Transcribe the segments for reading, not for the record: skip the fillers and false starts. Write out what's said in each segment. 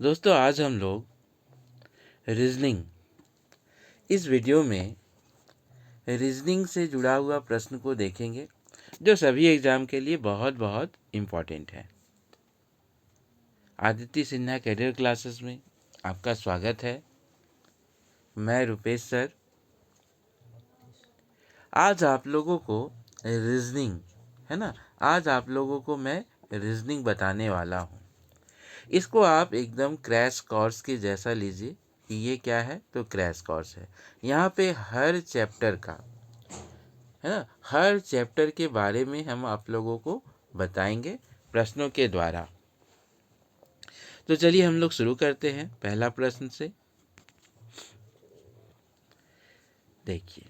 दोस्तों आज हम लोग रीजनिंग इस वीडियो में रीजनिंग से जुड़ा हुआ प्रश्न को देखेंगे जो सभी एग्ज़ाम के लिए बहुत बहुत इम्पॉर्टेंट है। आदित्य सिन्हा कैरियर क्लासेस में आपका स्वागत है। मैं रुपेश सर आज आप लोगों को रीजनिंग है ना, आज आप लोगों को मैं रीजनिंग बताने वाला हूँ। इसको आप एकदम क्रैश कोर्स के जैसा लीजिए कि ये क्या है, तो क्रैश कोर्स है। यहाँ पे हर चैप्टर का है ना, हर चैप्टर के बारे में हम आप लोगों को बताएंगे प्रश्नों के द्वारा। तो चलिए हम लोग शुरू करते हैं पहला प्रश्न से। देखिए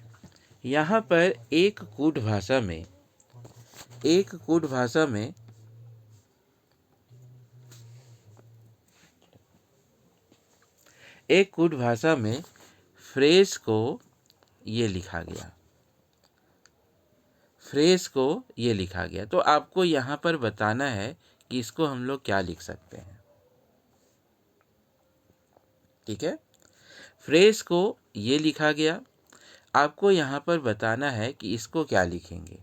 यहाँ पर एक कूट भाषा में फ्रेज को ये लिखा गया। तो आपको यहाँ पर बताना है कि इसको हम लोग क्या लिख सकते हैं। ठीक है, फ्रेज को ये लिखा गया, आपको यहाँ पर बताना है कि इसको क्या लिखेंगे।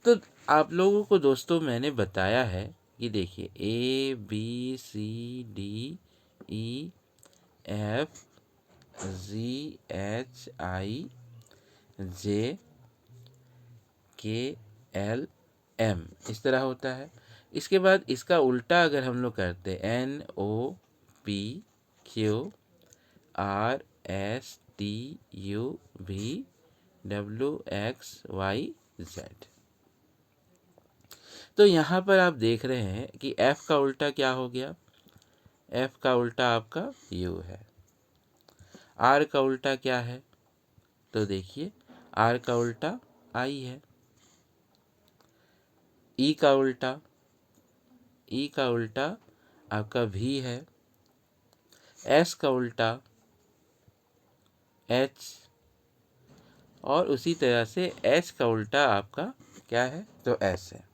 तो आप लोगों को दोस्तों मैंने बताया है कि देखिए ABCDEFGHIJKLM इस तरह होता है। इसके बाद इसका उल्टा अगर हम लोग करते हैं NOPQRSTUVWXYZ, तो यहाँ पर आप देख रहे हैं कि F का उल्टा क्या हो गया। F का उल्टा आपका U है। R का उल्टा क्या है, तो देखिए R का उल्टा I है। E का उल्टा आपका V है। S का उल्टा H, और उसी तरह से H का उल्टा आपका क्या है, तो S है।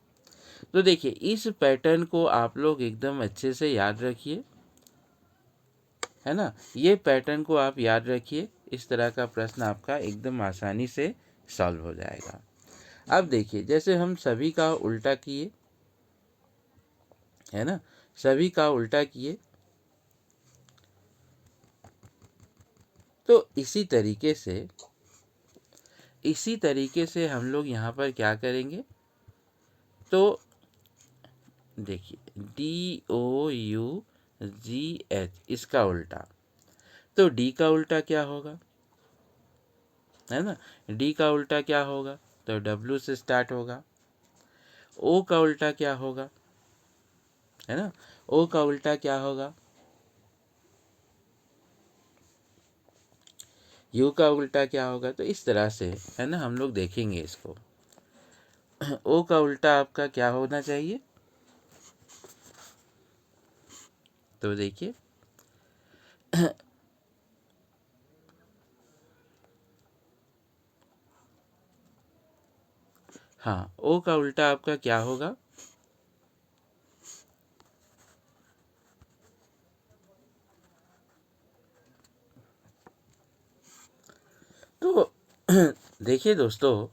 तो देखिए इस पैटर्न को आप लोग एकदम अच्छे से याद रखिए, है ना। ये पैटर्न को आप याद रखिए, इस तरह का प्रश्न आपका एकदम आसानी से सॉल्व हो जाएगा। अब देखिए जैसे हम सभी का उल्टा किए, है ना, सभी का उल्टा किए, तो इसी तरीके से हम लोग यहाँ पर क्या करेंगे, तो देखिए DOUGH इसका उल्टा, तो D का उल्टा क्या होगा, है ना, D का उल्टा क्या होगा, तो W से स्टार्ट होगा। O का उल्टा क्या होगा, है ना, O का उल्टा क्या होगा, U का उल्टा क्या होगा। तो इस तरह से है ना हम लोग देखेंगे इसको। O का उल्टा आपका क्या होना चाहिए, तो देखिए हाँ, O का उल्टा आपका क्या होगा, तो देखिए दोस्तों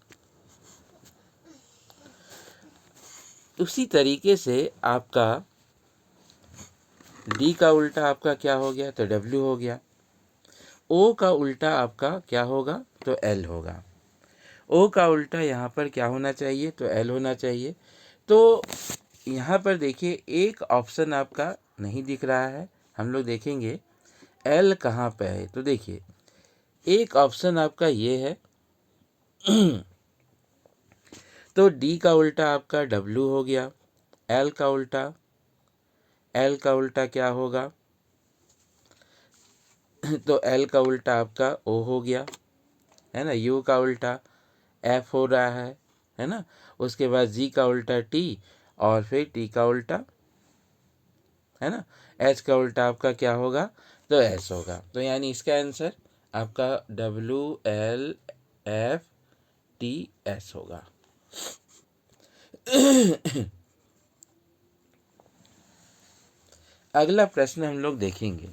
उसी तरीके से आपका D का उल्टा आपका क्या हो गया, तो W हो गया। O का उल्टा आपका क्या होगा, तो L होगा। O का उल्टा यहाँ पर क्या होना चाहिए, तो L होना चाहिए। तो यहाँ पर देखिए एक ऑप्शन आपका नहीं दिख रहा है, हम लोग देखेंगे L कहाँ पे है। तो देखिए एक ऑप्शन आपका ये है तो D का उल्टा आपका W हो गया। L का उल्टा क्या होगा, तो L का उल्टा आपका O हो गया, है ना। U का उल्टा F हो रहा है ना। उसके बाद G का उल्टा T, और फिर T का उल्टा, है ना। H का उल्टा आपका क्या होगा, तो S होगा। तो यानी इसका आंसर आपका WLFTS होगा। अगला प्रश्न हम लोग देखेंगे।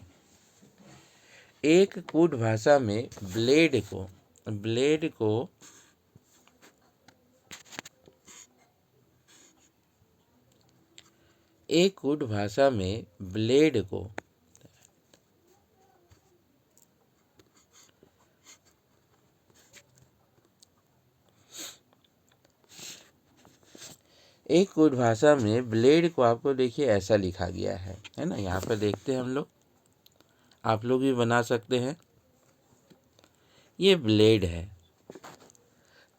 एक कूट भाषा में ब्लेड को एक कूट भाषा में ब्लेड को एक कूट भाषा में ब्लेड को आपको देखिए ऐसा लिखा गया है ना। यहाँ पर देखते हैं हम लोग, आप लोग भी बना सकते हैं। ये ब्लेड है,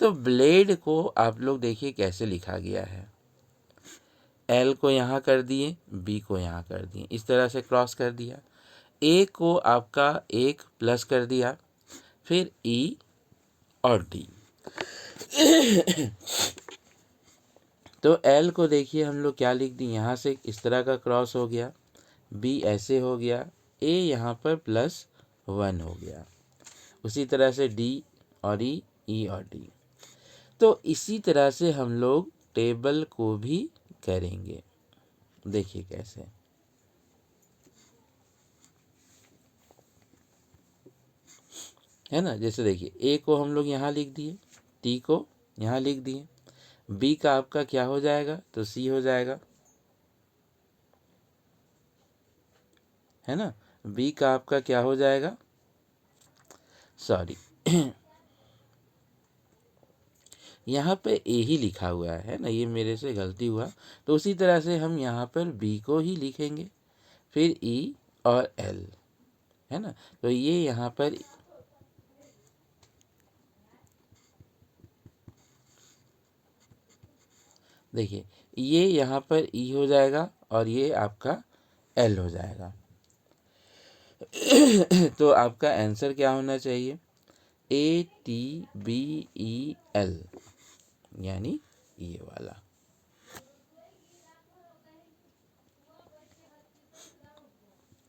तो ब्लेड को आप लोग देखिए कैसे लिखा गया है। एल को यहाँ कर दिए, बी को यहाँ कर दिए, इस तरह से क्रॉस कर दिया। ए को आपका एक प्लस कर दिया, फिर ई और डी। तो एल को देखिए हम लोग क्या लिख दिए, यहाँ से इस तरह का क्रॉस हो गया, बी ऐसे हो गया, ए यहाँ पर +1 हो गया, उसी तरह से डी और ई और डी। तो इसी तरह से हम लोग टेबल को भी करेंगे। देखिए कैसे, है ना। जैसे देखिए ए को हम लोग यहाँ लिख दिए, टी को यहाँ लिख दिए, बी का आपका क्या हो जाएगा, तो सी हो जाएगा, है ना। बी का आपका क्या हो जाएगा, सॉरी यहाँ पे ए ही लिखा हुआ है ना, ये मेरे से गलती हुआ। तो उसी तरह से हम यहाँ पर बी को ही लिखेंगे, फिर ई और एल, है ना। तो ये यहाँ पर देखिए, ये यहाँ पर ई हो जाएगा और ये आपका एल हो जाएगा। तो आपका आंसर क्या होना चाहिए, ATBEL, यानी ये वाला।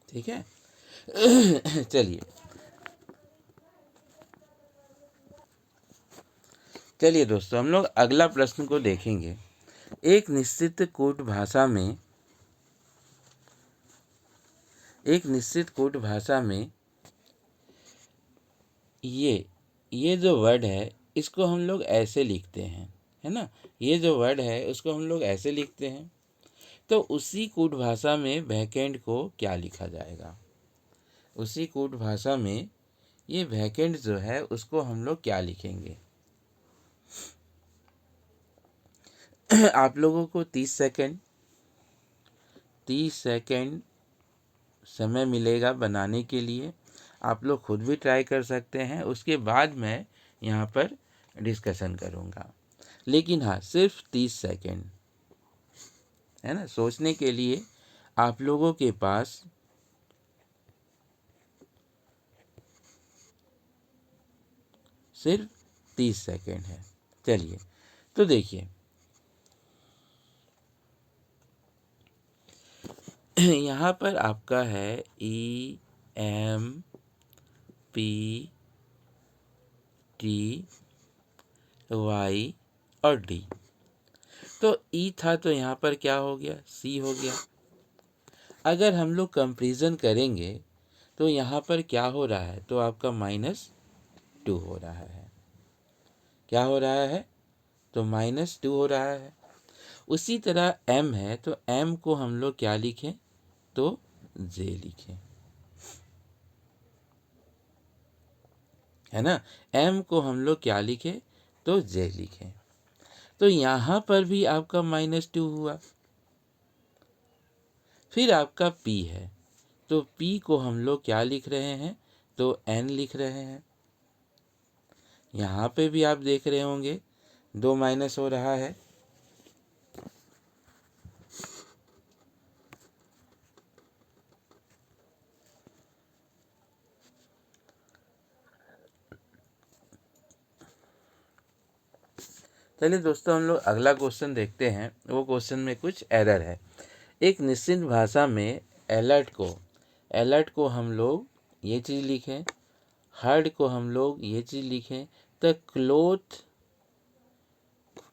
ठीक है। चलिए दोस्तों, हम लोग अगला प्रश्न को देखेंगे। एक निश्चित कूट भाषा में ये जो वर्ड है इसको हम लोग ऐसे लिखते हैं, है ना। ये जो वर्ड है उसको हम लोग ऐसे लिखते हैं। तो उसी कूट भाषा में वैकेंट को क्या लिखा जाएगा, उसी कूट भाषा में ये वैकेंट जो है उसको हम लोग क्या लिखेंगे। आप लोगों को 30 सेकंड समय मिलेगा बनाने के लिए। आप लोग खुद भी ट्राई कर सकते हैं, उसके बाद मैं यहाँ पर डिस्कशन करूँगा। लेकिन हाँ, सिर्फ 30 सेकंड, है ना। सोचने के लिए आप लोगों के पास सिर्फ 30 सेकंड है। चलिए, तो देखिए यहाँ पर आपका है EMPTY और डी। तो ई था तो यहाँ पर क्या हो गया, सी हो गया। अगर हम लोग कंपेरिजन करेंगे तो यहाँ पर क्या हो रहा है, तो आपका -2 हो रहा है। क्या हो रहा है, तो -2 हो रहा है। उसी तरह m है, तो m को हम लोग क्या लिखें, तो j लिखें, है ना। m को हम लोग क्या लिखें, तो j लिखें। तो यहाँ पर भी आपका -2 हुआ। फिर आपका p है, तो p को हम लोग क्या लिख रहे हैं, तो n लिख रहे हैं। यहाँ पे भी आप देख रहे होंगे 2 माइनस हो रहा है। चलिए दोस्तों, हम लोग अगला क्वेश्चन देखते हैं। वो क्वेश्चन में कुछ एरर है। एक निश्चित भाषा में अलर्ट को हम लोग ये चीज़ लिखें, हर्ड को हम लोग ये चीज़ लिखें, तो क्लोथ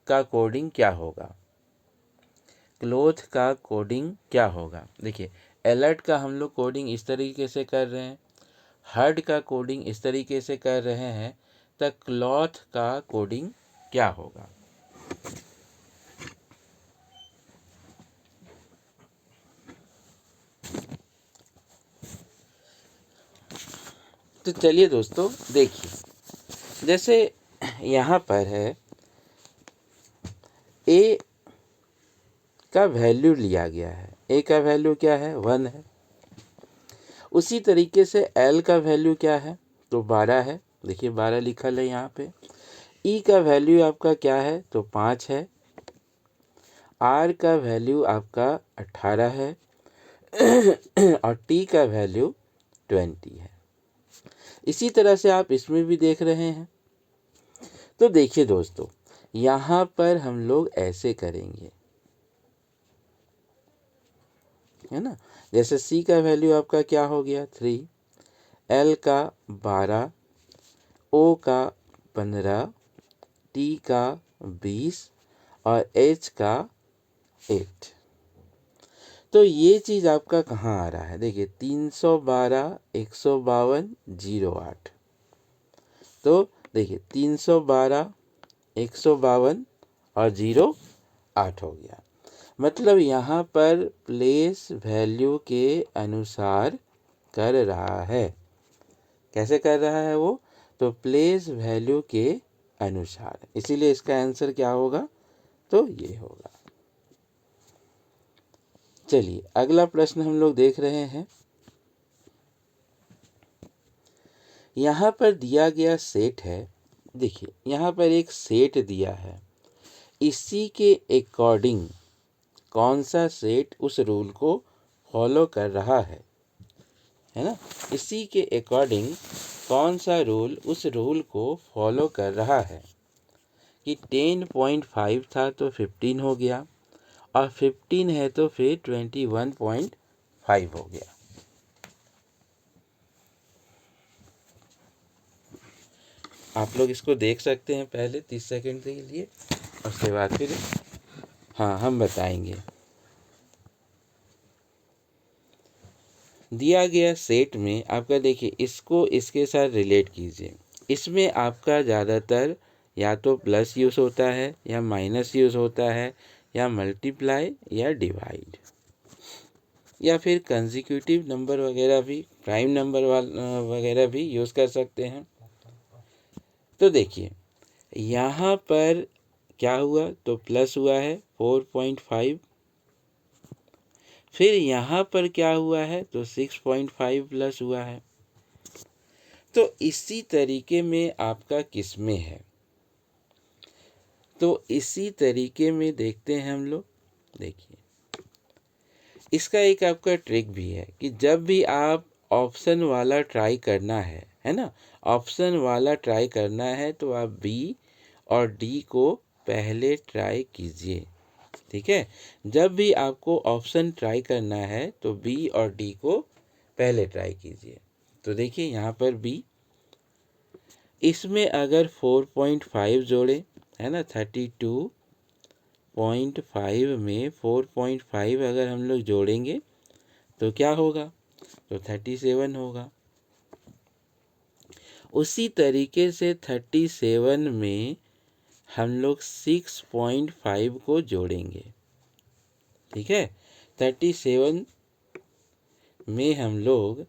का कोडिंग क्या होगा, क्लोथ का कोडिंग क्या होगा। देखिए, अलर्ट का हम लोग कोडिंग इस तरीके से कर रहे हैं, हर्ड का कोडिंग इस तरीके से कर रहे हैं, तो क्लॉथ का कोडिंग क्या होगा? तो चलिए दोस्तों देखिए, जैसे यहाँ पर है ए का वैल्यू लिया गया है, ए का वैल्यू क्या है? 1 है। उसी तरीके से एल का वैल्यू क्या है? तो 12 है, देखिए 12 लिखा है यहाँ पे। ई का वैल्यू आपका क्या है? तो 5 है। आर का वैल्यू आपका 18 है और टी का वैल्यू 20 है। इसी तरह से आप इसमें भी देख रहे हैं। तो देखिए दोस्तों, यहाँ पर हम लोग ऐसे करेंगे, है ना। जैसे सी का वैल्यू आपका क्या हो गया? 3, एल का 12, ओ का 15, टी का 20 और एच का 8। तो ये चीज़ आपका कहाँ आ रहा है? देखिए 312, 152, 08। तो देखिए 312, 152 और 08 हो गया। मतलब यहाँ पर प्लेस वैल्यू के अनुसार कर रहा है। कैसे कर रहा है वो? तो प्लेस वैल्यू के अनुसार, इसीलिए इसका आंसर क्या होगा? तो ये होगा। चलिए अगला प्रश्न हम लोग देख रहे हैं। यहाँ पर दिया गया सेट है, देखिए यहाँ पर एक सेट दिया है, इसी के अकॉर्डिंग कौन सा सेट उस रूल को फॉलो कर रहा है ना। इसी के अकॉर्डिंग कौन सा रूल उस रूल को फॉलो कर रहा है कि 10.5 था तो 15 हो गया, और 15 है तो फिर 21.5 हो गया। आप लोग इसको देख सकते हैं पहले 30 सेकंड के लिए, उसके बाद फिर हाँ हम बताएंगे। दिया गया सेट में आपका देखिए, इसको इसके साथ रिलेट कीजिए। इसमें आपका ज़्यादातर या तो प्लस यूज़ होता है या माइनस यूज़ होता है या मल्टीप्लाई या डिवाइड या फिर कंसेक्यूटिव नंबर वगैरह भी, प्राइम नंबर वगैरह भी यूज़ कर सकते हैं। तो देखिए यहाँ पर क्या हुआ? तो प्लस हुआ है 4.5। फिर यहाँ पर क्या हुआ है? तो 6.5 प्लस हुआ है। तो इसी तरीके में आपका किस में है? तो इसी तरीके में देखते हैं हम लोग। देखिए इसका एक आपका ट्रिक भी है कि जब भी आप ऑप्शन वाला ट्राई करना है ना, ऑप्शन वाला ट्राई करना है तो आप बी और डी को पहले ट्राई कीजिए। ठीक है, जब भी आपको ऑप्शन ट्राई करना है तो बी और डी को पहले ट्राई कीजिए। तो देखिए यहाँ पर बी, इसमें अगर 4.5 जोड़े, है ना, 32.5 में 4.5 अगर हम लोग जोड़ेंगे तो क्या होगा? तो 37 होगा। उसी तरीके से 37 में हम लोग 6.5 को जोड़ेंगे। ठीक है, 37 में हम लोग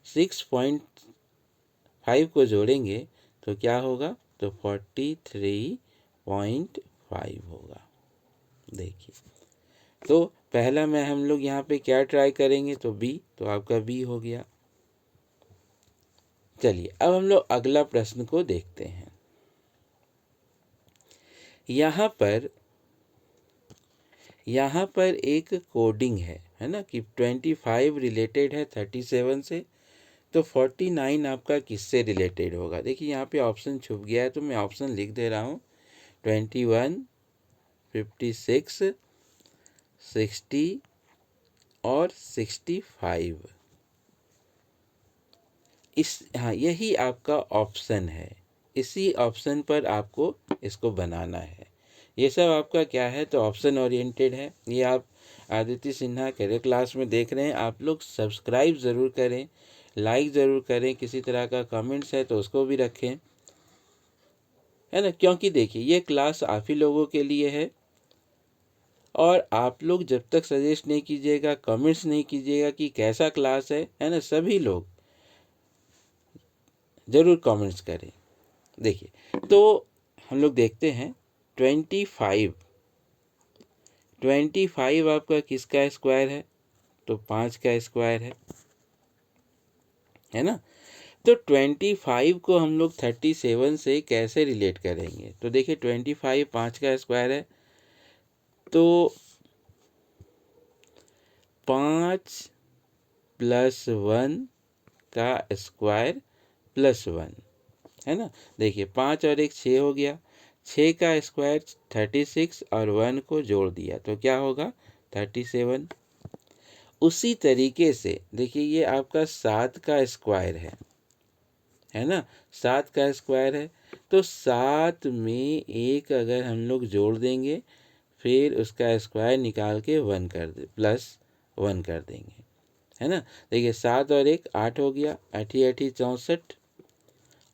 6.5 को जोड़ेंगे तो क्या होगा? तो 43.5 होगा। देखिए तो पहला में हम लोग यहाँ पे क्या ट्राई करेंगे? तो बी, तो आपका बी हो गया। चलिए अब हम लोग अगला प्रश्न को देखते हैं। यहाँ पर एक कोडिंग है ना, कि 25 रिलेटेड है 37 से, तो 49 आपका किससे रिलेटेड होगा? देखिए यहाँ पे ऑप्शन छुप गया है तो मैं ऑप्शन लिख दे रहा हूँ। 21, 56, 60 और 65। हाँ यही आपका ऑप्शन है, इसी ऑप्शन पर आपको इसको बनाना है। ये सब आपका क्या है, तो ऑप्शन ओरिएंटेड है। ये आप आदित्य सिन्हा करियर क्लास में देख रहे हैं। आप लोग सब्सक्राइब ज़रूर करें, लाइक ज़रूर करें, किसी तरह का कमेंट्स है तो उसको भी रखें, है ना, क्योंकि देखिए ये क्लास आप ही लोगों के लिए है। और आप लोग जब तक सजेस्ट नहीं कीजिएगा, कमेंट्स नहीं कीजिएगा कि कैसा क्लास है ना, सभी लोग ज़रूर कमेंट्स करें। देखिए तो हम लोग देखते हैं 25 आपका किसका स्क्वायर है, तो 5 का स्क्वायर है ना। तो 25 को हम लोग 37 से कैसे रिलेट करेंगे, तो देखिए 25 5 का स्क्वायर है, तो 5 + 1 का स्क्वायर +1, है ना। देखिए 5 और 1 6 हो गया, 6 का स्क्वायर 36 और 1 को जोड़ दिया तो क्या होगा, 37। उसी तरीके से देखिए ये आपका 7 का स्क्वायर है ना, 7 का स्क्वायर है, तो 7 में 1 अगर हम लोग जोड़ देंगे, फिर उसका स्क्वायर निकाल के 1 कर दे +1 कर देंगे, है ना। देखिए 7 और 1 8 हो गया, 8 8 64,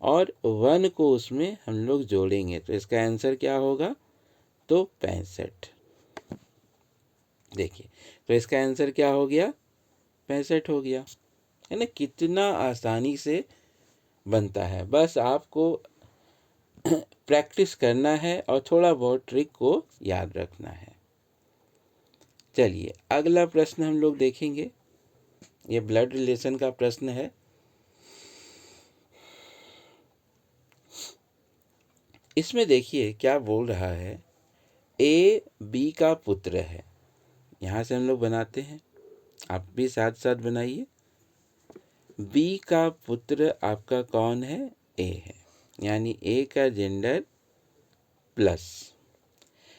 और 1 को उसमें हम लोग जोड़ेंगे तो इसका आंसर क्या होगा, तो 65। देखिए तो इसका आंसर क्या हो गया, 65 हो गया, है ना। कितना आसानी से बनता है, बस आपको प्रैक्टिस करना है और थोड़ा बहुत ट्रिक को याद रखना है। चलिए अगला प्रश्न हम लोग देखेंगे, ये ब्लड रिलेशन का प्रश्न है। इसमें देखिए क्या बोल रहा है, ए बी का पुत्र है। यहाँ से हम लोग बनाते हैं, आप भी साथ साथ बनाइए। बी का पुत्र आपका कौन है, ए है, यानी ए का जेंडर प्लस।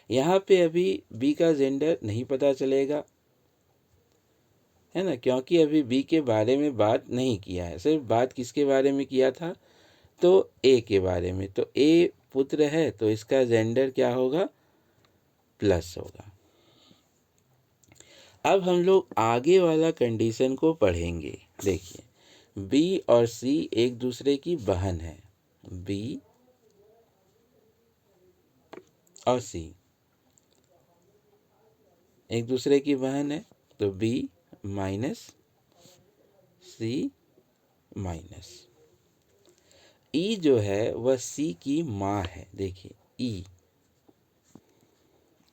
यहाँ पे अभी बी का जेंडर नहीं पता चलेगा, है ना, क्योंकि अभी बी के बारे में बात नहीं किया है, सिर्फ बात किसके बारे में किया था, तो ए के बारे में। तो ए पुत्र है तो इसका जेंडर क्या होगा, प्लस होगा। अब हम लोग आगे वाला कंडीशन को पढ़ेंगे। देखिए बी और सी एक दूसरे की बहन है, बी और सी एक दूसरे की बहन है, तो बी माइनस सी माइनस। ई जो है वह सी की माँ है। देखिए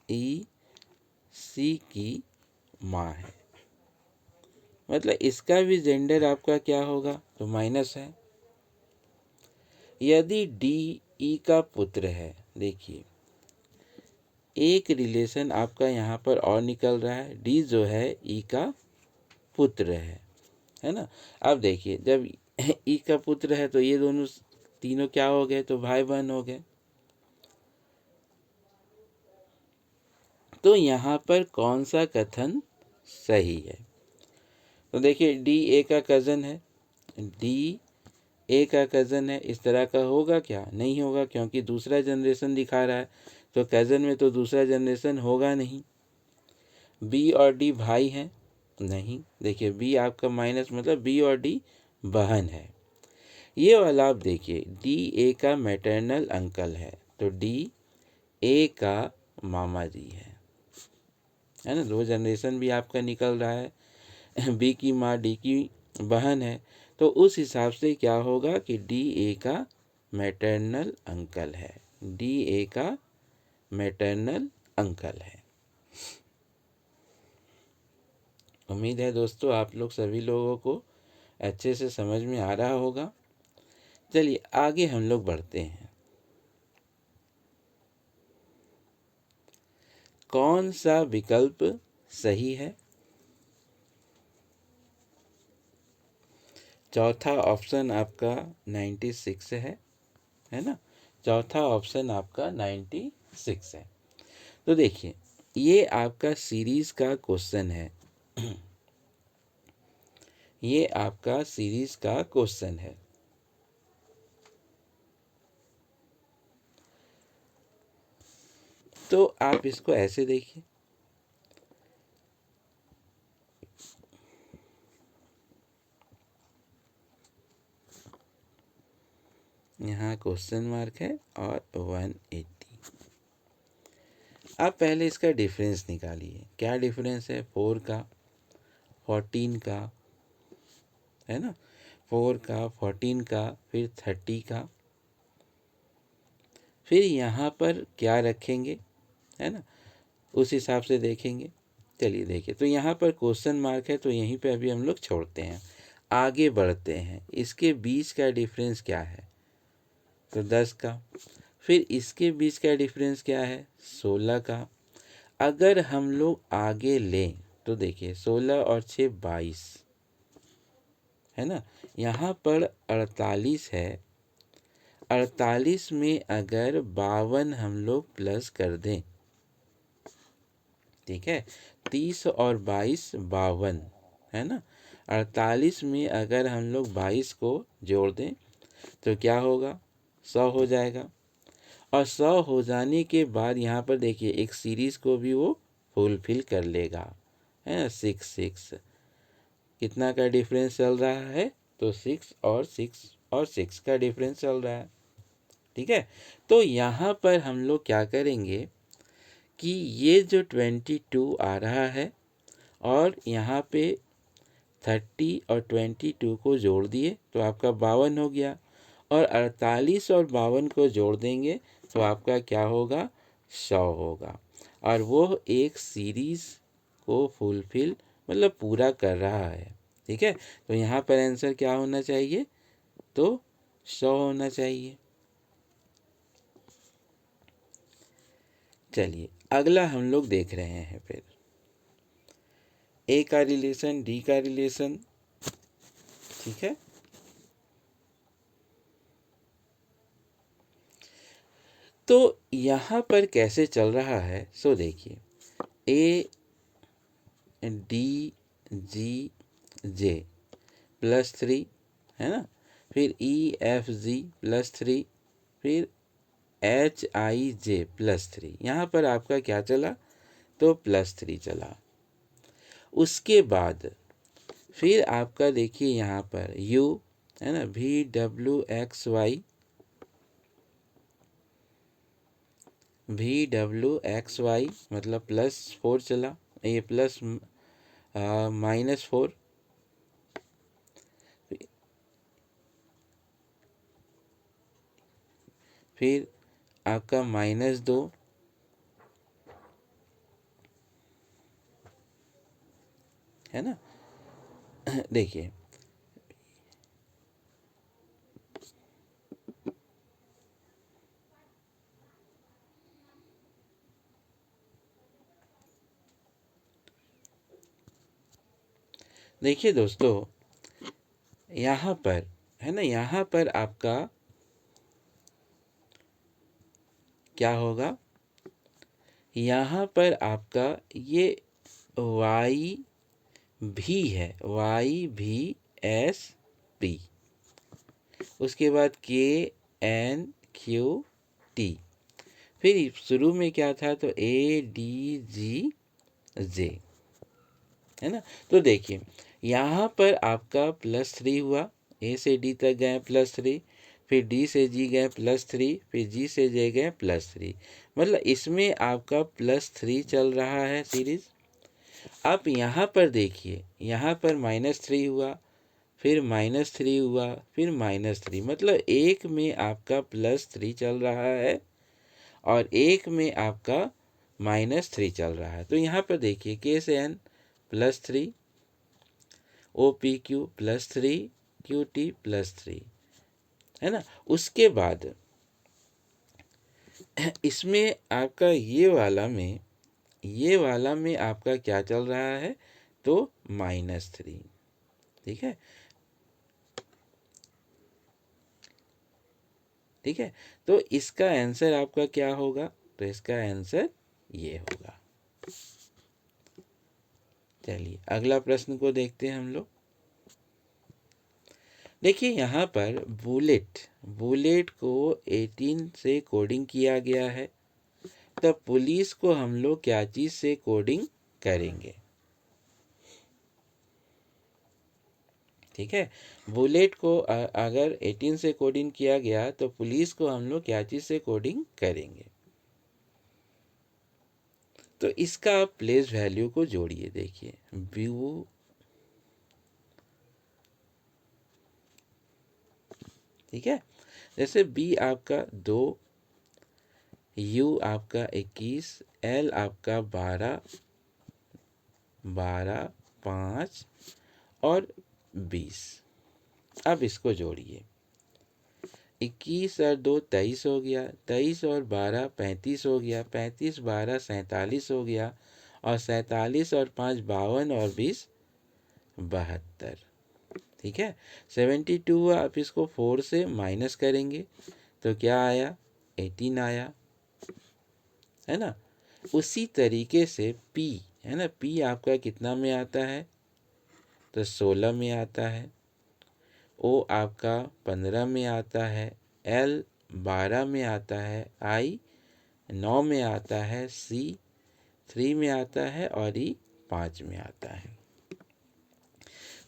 ई सी की माँ है, मतलब इसका भी जेंडर आपका क्या होगा, तो माइनस है। यदि डी ई का पुत्र है, देखिए एक रिलेशन आपका यहाँ पर और निकल रहा है, डी जो है ई का पुत्र है ना। अब देखिए जब ई का पुत्र है तो ये दोनों तीनों क्या हो गए, तो भाई बहन हो गए। तो यहाँ पर कौन सा कथन सही है, तो देखिए डी ए का कज़न है, डी ए का कज़न है, इस तरह का होगा क्या, नहीं होगा, क्योंकि दूसरा जनरेशन दिखा रहा है, तो कज़न में तो दूसरा जनरेशन होगा नहीं। बी और डी भाई हैं, नहीं। देखिए बी आपका माइनस, मतलब बी और डी बहन है। ये वाला आप देखिए डी ए का मैटरनल अंकल है, तो डी ए का मामा जी है ना, दो जनरेशन भी आपका निकल रहा है। बी की माँ डी की बहन है, तो उस हिसाब से क्या होगा कि डी ए का मैटरनल अंकल है, डी ए का मैटरनल अंकल है। उम्मीद है दोस्तों आप लोग सभी लोगों को अच्छे से समझ में आ रहा होगा। चलिए आगे हम लोग बढ़ते हैं। कौन सा विकल्प सही है, चौथा ऑप्शन आपका 96 है ना, चौथा ऑप्शन आपका 96 है। तो देखिए ये आपका सीरीज का क्वेश्चन है, ये आपका सीरीज का क्वेश्चन है। तो आप इसको ऐसे देखिए, यहाँ क्वेश्चन मार्क है और 180। आप पहले इसका डिफरेंस निकालिए। क्या डिफरेंस है? 4 का 14 का, है ना, 4 का 14 का, फिर 30 का, फिर यहाँ पर क्या रखेंगे, है ना, उस हिसाब से देखेंगे। चलिए देखिए, तो यहाँ पर क्वेश्चन मार्क है तो यहीं पे अभी हम लोग छोड़ते हैं, आगे बढ़ते हैं। इसके बीच का डिफरेंस क्या है? तो 10 का। फिर इसके बीच का डिफरेंस क्या है? 16 का। अगर हम लोग आगे लें तो देखिए 16 और 6 22, है ना, यहाँ पर 48 है। 48 में अगर 52 हम लोग प्लस कर दें, ठीक है, 30 और 22 52, है ना। 48 में अगर हम लोग 22 को जोड़ दें तो क्या होगा? 100 हो जाएगा। और 100 हो जाने के बाद यहाँ पर देखिए एक सीरीज़ को भी वो फुलफिल कर लेगा, है ना। 6 6 कितना का डिफरेंस चल रहा है? तो 6 और 6 और 6 का डिफरेंस चल रहा है, ठीक है। तो यहाँ पर हम लोग क्या करेंगे कि ये जो 22 आ रहा है और यहाँ पे 30 और 22 को जोड़ दिए तो आपका 52 हो गया। और 48 और 52 को जोड़ देंगे तो आपका क्या होगा? 100 होगा। और वो एक सीरीज़ को फुलफिल मतलब पूरा कर रहा है, ठीक है। तो यहाँ पर आंसर क्या होना चाहिए? तो 100 होना चाहिए। चलिए अगला हम लोग देख रहे हैं फिर ए का रिलेशन, डी का रिलेशन, ठीक है। तो यहाँ पर कैसे चल रहा है? सो देखिए, ए डी जी जे +3, है ना, फिर ई एफ जी +3, फिर एच आई जे +3। यहाँ पर आपका क्या चला? तो +3 चला। उसके बाद फिर आपका देखिए यहाँ पर यू, है ना, VWXY मतलब +4 चला, ये प्लस -4, फिर आपका -2, है ना। देखिए देखिए दोस्तों, यहाँ पर, है ना, यहाँ पर आपका क्या होगा? यहाँ पर आपका ये वाई भी है, YVSP, उसके बाद KNQT, फिर शुरू में क्या था? तो ADGJ, है ना। तो देखिए यहाँ पर आपका +3 हुआ, ए से डी तक गए +3, फिर डी से जी गए +3, फिर जी से जे गए +3, मतलब इसमें आपका +3 चल रहा है सीरीज। अब यहाँ पर देखिए, यहाँ पर -3 हुआ, फिर -3 हुआ, फिर -3, मतलब एक में आपका +3 चल रहा है और एक में आपका -3 चल रहा है। तो यहाँ पर देखिए के से एन +3, OPQ +3, QT +3, है ना। उसके बाद इसमें आपका ये वाला में आपका क्या चल रहा है? तो -3, ठीक है, ठीक है। तो इसका आंसर आपका क्या होगा? तो इसका आंसर ये होगा। चलिए अगला प्रश्न को देखते हैं हम लोग। देखिए यहाँ पर बुलेट को 18 से कोडिंग किया गया है, तब पुलिस को हम लोग क्या चीज़ से कोडिंग करेंगे। ठीक है, बुलेट को अगर 18 से कोडिंग किया गया तो पुलिस को हम लोग क्या चीज़ से कोडिंग करेंगे। तो इसका आप प्लेस वैल्यू को जोड़िए। देखिए व्यू, ठीक है, जैसे बी आपका 2, यू आपका 21, एल आपका 12, 5 और 20। अब इसको जोड़िए, 21 और 2 23 हो गया, 23 और 12 35 हो गया, 35 12 47 हो गया, और 47 और 5 52 और 20 72। ठीक है, 72 आप इसको 4 से माइनस करेंगे तो क्या आया, 18 आया, है ना। उसी तरीके से P, है ना, P आपका कितना में आता है, तो 16 में आता है। O आपका 15 में आता है, L 12 में आता है, I 9 में आता है, C 3 में आता है, और E 5 में आता है।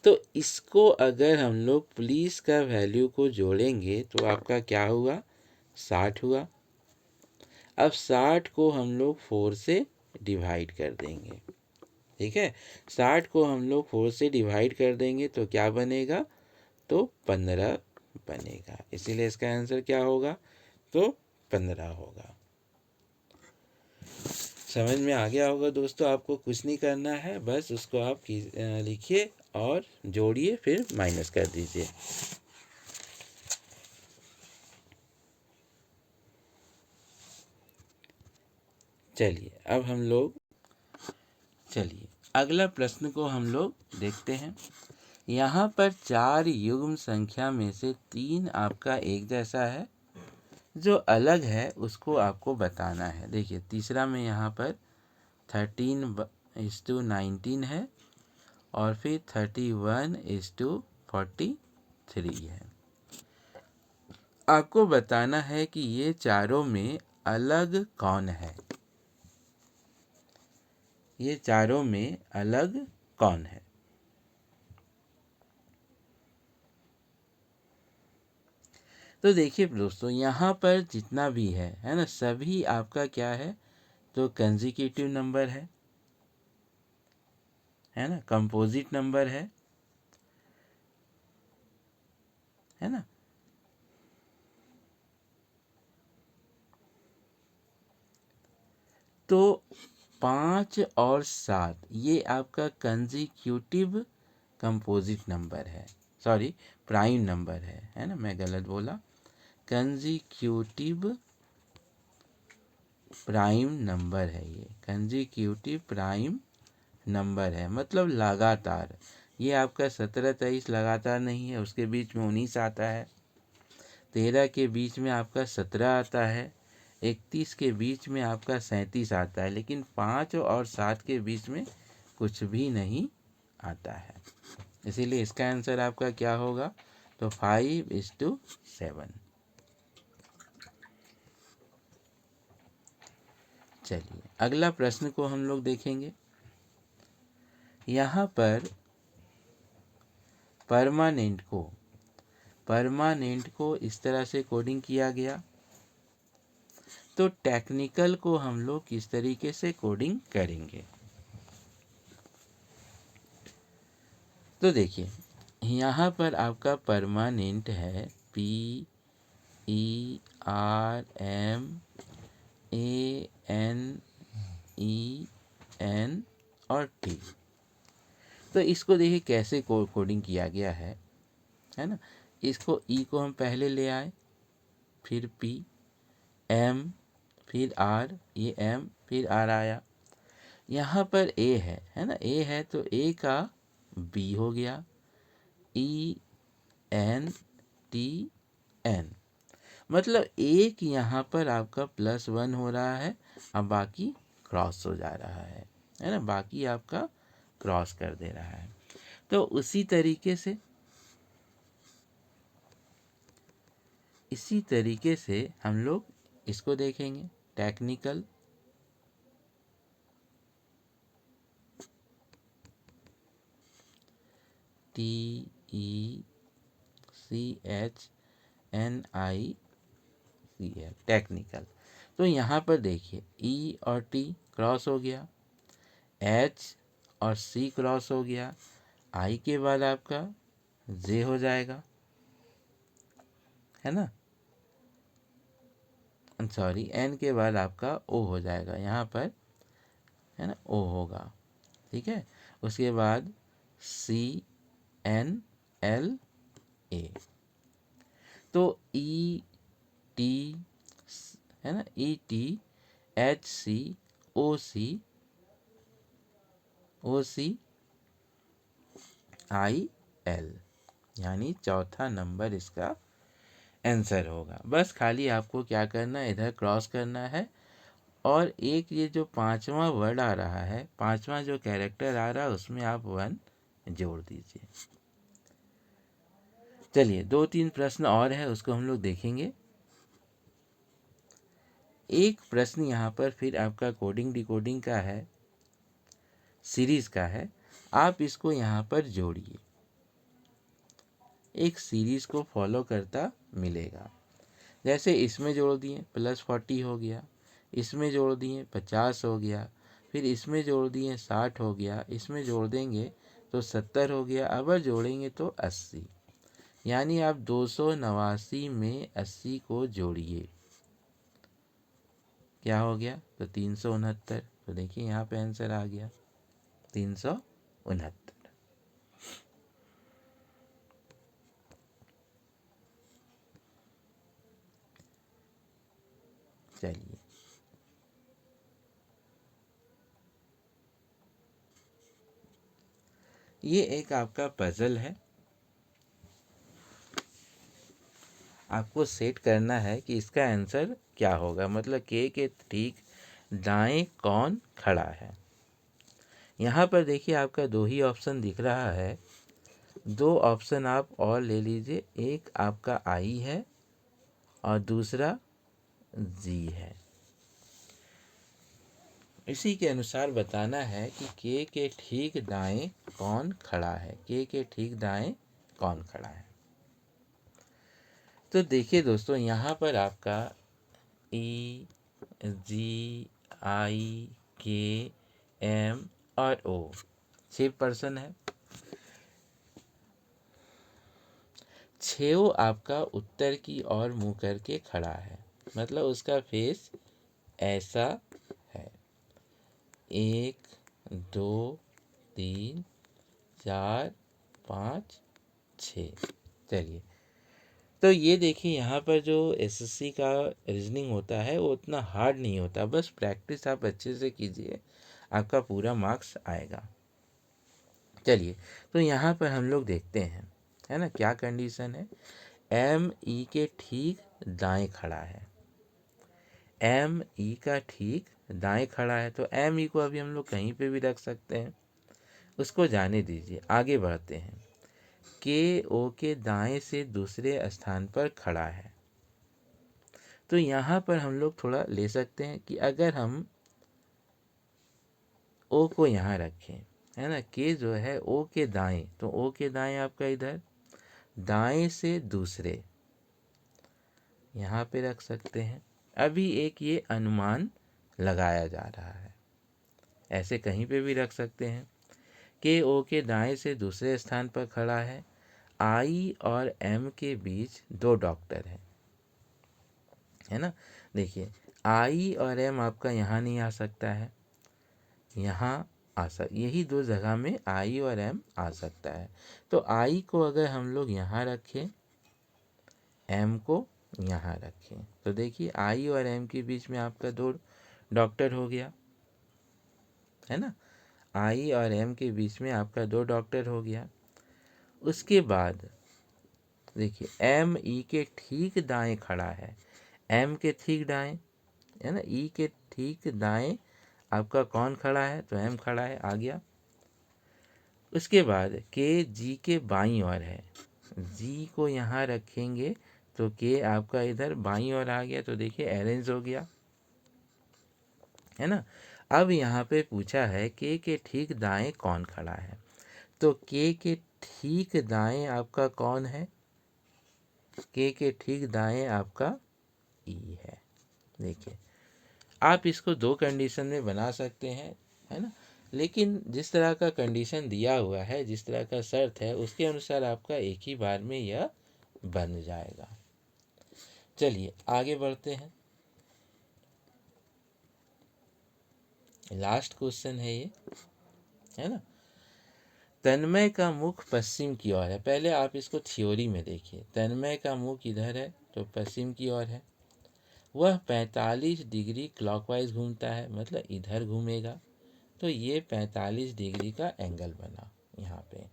तो इसको अगर हम लोग पुलिस का वैल्यू को जोड़ेंगे तो आपका क्या हुआ, 60 हुआ। अब 60 को हम लोग 4 से डिवाइड कर देंगे। ठीक है, 60 को हम लोग 4 से डिवाइड कर देंगे तो क्या बनेगा, तो 15 बनेगा। इसीलिए इसका आंसर क्या होगा, तो 15 होगा। समझ में आ गया होगा दोस्तों। आपको कुछ नहीं करना है, बस उसको आप लिखिए और जोड़िए, फिर माइनस कर दीजिए। चलिए अब हम लोग, चलिए अगला प्रश्न को हम लोग देखते हैं। यहाँ पर 4 युग्म संख्या में से 3 आपका एक जैसा है, जो अलग है उसको आपको बताना है। देखिए तीसरा में यहाँ पर 13:19 है, और फिर 31:43 है। आपको बताना है कि ये चारों में अलग कौन है, ये चारों में अलग कौन है। तो देखिए दोस्तों, यहाँ पर जितना भी है ना, सभी आपका क्या है, तो कंसेक्यूटिव नंबर है ना, कंपोजिट नंबर है ना। तो 5 और 7 ये आपका कंसेक्यूटिव कंपोजिट नंबर है, सॉरी प्राइम नंबर है ना, मैं गलत बोला। कंसेक्यूटिव प्राइम नंबर है, ये कंसेक्यूटिव प्राइम नंबर है, मतलब लगातार। ये आपका 17 23 लगातार नहीं है, उसके बीच में 19 आता है, 13 के बीच में आपका 17 आता है, 31 के बीच में आपका 37 आता है, लेकिन 5 और 7 के बीच में कुछ भी नहीं आता है। इसीलिए इसका आंसर आपका क्या होगा, तो 5:7। चलिए अगला प्रश्न को हम लोग देखेंगे। यहाँ पर परमानेंट को इस तरह से कोडिंग किया गया, तो टेक्निकल को हम लोग किस तरीके से कोडिंग करेंगे। तो देखिए यहाँ पर आपका परमानेंट है PERMANEN और T। तो इसको देखिए कैसे कोडिंग किया गया है ना। इसको E को हम पहले ले आए, फिर P, M, फिर R, ये M फिर R आया। यहाँ पर A है ना, A है तो A का B हो गया, ENTN, मतलब एक यहाँ पर आपका +1 हो रहा है, अब बाकी क्रॉस हो जा रहा है ना, बाकी आपका क्रॉस कर दे रहा है। तो इसी तरीके से हम लोग इसको देखेंगे टेक्निकल। टेक्निकल। तो यहाँ पर देखिए ई और टी क्रॉस हो गया, एच और सी क्रॉस हो गया, आई के बाद आपका जे हो जाएगा, है ना, सॉरी एन के बाद आपका ओ हो जाएगा यहाँ पर, है ना, ओ होगा, ठीक है। उसके बाद सी एन एल ए। तो ई टी, है ना, E T H C O C I L, यानी चौथा नंबर इसका आंसर होगा। बस खाली आपको क्या करना है, इधर क्रॉस करना है और एक ये जो पांचवा वर्ड आ रहा है, पांचवा जो कैरेक्टर आ रहा है उसमें आप 1 जोड़ दीजिए। चलिए 2-3 प्रश्न और है, उसको हम लोग देखेंगे। एक प्रश्न यहाँ पर फिर आपका कोडिंग डिकोडिंग का है, सीरीज का है। आप इसको यहाँ पर जोड़िए, एक सीरीज को फॉलो करता मिलेगा। जैसे इसमें जोड़ दिए +40 हो गया, इसमें जोड़ दिए 50 हो गया, फिर इसमें जोड़ दिए 60 हो गया, इसमें जोड़ देंगे तो 70 हो गया, अब जोड़ेंगे तो 80। यानी आप 289 में 80 को जोड़िए, क्या हो गया, तो 369। तो देखिए यहाँ पे आंसर आ गया 369। चलिए ये एक आपका पजल है, आपको सेट करना है कि इसका आंसर क्या होगा, मतलब के ठीक दाएं कौन खड़ा है। यहाँ पर देखिए आपका 2 ही ऑप्शन दिख रहा है, 2 ऑप्शन आप और ले लीजिए, एक आपका आई है और दूसरा जी है। इसी के अनुसार बताना है कि के ठीक दाएं कौन खड़ा है, के ठीक दाएं कौन खड़ा है। तो देखिए दोस्तों यहाँ पर आपका ई जी आई के एम और ओ 6 पर्सन है। 6 आपका उत्तर की ओर मुंह करके खड़ा है, मतलब उसका फेस ऐसा है। 1 2 3 4 5 6। चलिए तो ये देखिए यहाँ पर जो एसएससी का रीजनिंग होता है वो उतना हार्ड नहीं होता, बस प्रैक्टिस आप अच्छे से कीजिए, आपका पूरा मार्क्स आएगा। चलिए तो यहाँ पर हम लोग देखते हैं, है ना, क्या कंडीशन है। एम ई के ठीक दाएं खड़ा है, एम ई का ठीक दाएं खड़ा है, तो एम ई को अभी हम लोग कहीं पे भी रख सकते हैं, उसको जाने दीजिए। आगे बढ़ते हैं, के ओ के दाएं से दूसरे स्थान पर खड़ा है। तो यहाँ पर हम लोग थोड़ा ले सकते हैं कि अगर हम ओ को यहाँ रखें, है ना, के जो है ओ के दाएं, तो ओ के दाएं आपका इधर, दाएं से दूसरे यहाँ पे रख सकते हैं। अभी एक ये अनुमान लगाया जा रहा है, ऐसे कहीं पे भी रख सकते हैं। के ओ के दाएं से दूसरे स्थान पर खड़ा है, आई और एम के बीच 2 डॉक्टर हैं, है ना। देखिए आई और एम आपका यहाँ नहीं आ सकता है, यहाँ आ सकता, यही 2 जगह में आई और एम आ सकता है। तो आई को अगर हम लोग यहाँ रखें, एम को यहाँ रखें, तो देखिए आई और एम के बीच में आपका 2 डॉक्टर हो गया, है ना, आई और एम के बीच में आपका 2 डॉक्टर हो गया। उसके बाद देखिए एम ई के ठीक दाएं खड़ा है, एम के ठीक दाएं, है ना, ई के ठीक दाएं आपका कौन खड़ा है, तो एम खड़ा है, आ गया। उसके बाद के जी के बाईं ओर है, जी को यहाँ रखेंगे तो के आपका इधर बाईं ओर आ गया, तो देखिए अरेंज हो गया, है ना। अब यहाँ पे पूछा है के ठीक दाएं कौन खड़ा है, तो के ठीक दाएं आपका कौन है? के ठीक दाएं आपका ई है। देखिए, आप इसको दो कंडीशन में बना सकते हैं, है ना, लेकिन जिस तरह का कंडीशन दिया हुआ है, जिस तरह का शर्त है, उसके अनुसार आपका एक ही बार में यह बन जाएगा। चलिए आगे बढ़ते हैं। लास्ट क्वेश्चन है ये, है ना। तन्मय का मुख पश्चिम की ओर है। पहले आप इसको थ्योरी में देखिए। तन्मय का मुख इधर है तो पश्चिम की ओर है। वह 45 डिग्री क्लॉकवाइज घूमता है, मतलब इधर घूमेगा, तो ये 45 डिग्री का एंगल बना यहाँ पे।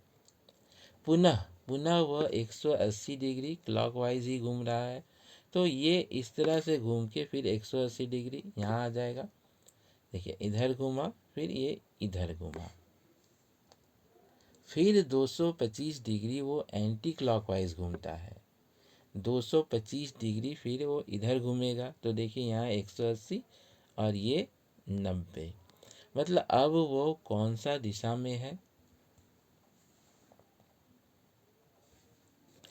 पुनः पुनः वह 180 डिग्री क्लॉकवाइज ही घूम रहा है, तो ये इस तरह से घूम के फिर 180 डिग्री यहाँ आ जाएगा। देखिए, इधर घूमा, फिर ये इधर घूमा, फिर 225 डिग्री वो एंटी क्लॉकवाइज घूमता है। 225 डिग्री फिर वो इधर घूमेगा, तो देखिए यहाँ 180 और ये 90, मतलब अब वो कौन सा दिशा में है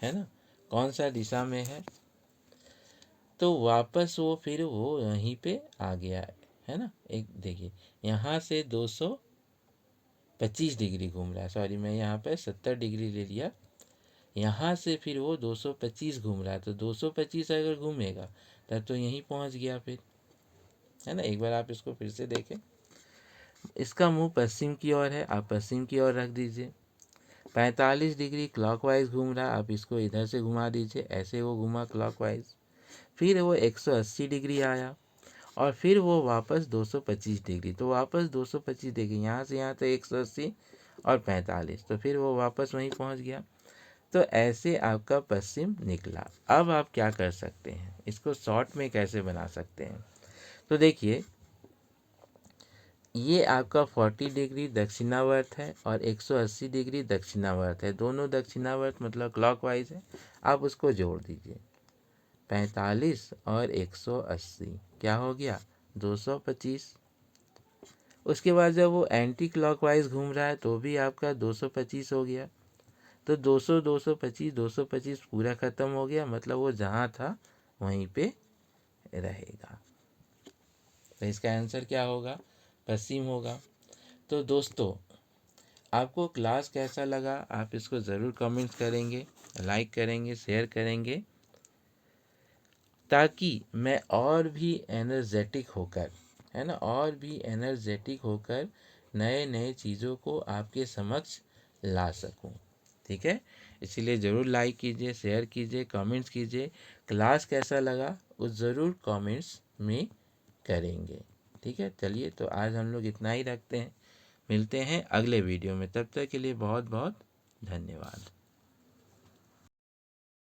ना, कौन सा दिशा में है, तो वापस वो फिर वो यहीं पे आ गया है ना। एक देखिए, यहाँ से 225 डिग्री घूम रहा है, सॉरी मैं यहाँ पे 70 डिग्री ले लिया। यहाँ से फिर वो 225 घूम रहा है, तो 225 अगर घूमेगा तब तो यहीं पहुँच गया फिर, है ना। एक बार आप इसको फिर से देखें। इसका मुंह पश्चिम की ओर है, आप पश्चिम की ओर रख दीजिए। 45 डिग्री क्लॉकवाइज घूम रहा, आप इसको इधर से घुमा दीजिए, ऐसे वो घुमा क्लॉकवाइज। फिर वो 180 डिग्री आया और फिर वो वापस 225 डिग्री, तो वापस 225 डिग्री, यहाँ से यहाँ तो 180 और 45, तो फिर वो वापस वहीं पहुँच गया। तो ऐसे आपका पश्चिम निकला। अब आप क्या कर सकते हैं, इसको शॉर्ट में कैसे बना सकते हैं, तो देखिए, ये आपका 40 डिग्री दक्षिणावर्त है और 180 डिग्री दक्षिणावर्त है, दोनों दक्षिणावर्त मतलब क्लॉकवाइज है। आप उसको जोड़ दीजिए, 45 और 180 क्या हो गया, 225। उसके बाद जब वो एंटी क्लॉकवाइज घूम रहा है तो भी आपका 225 हो गया, तो 200 225 225 पूरा ख़त्म हो गया, मतलब वो जहाँ था वहीं पे रहेगा। तो इसका आंसर क्या होगा, पश्चिम होगा। तो दोस्तों, आपको क्लास कैसा लगा, आप इसको ज़रूर कमेंट्स करेंगे, लाइक करेंगे, शेयर करेंगे, ताकि मैं और भी एनर्जेटिक होकर, है ना, और भी एनर्जेटिक होकर नए नए चीज़ों को आपके समक्ष ला सकूं। ठीक है, इसीलिए ज़रूर लाइक कीजिए, शेयर कीजिए, कमेंट्स कीजिए। क्लास कैसा लगा वो ज़रूर कमेंट्स में करेंगे। ठीक है, चलिए तो आज हम लोग इतना ही रखते हैं, मिलते हैं अगले वीडियो में, तब तक के लिए बहुत बहुत धन्यवाद।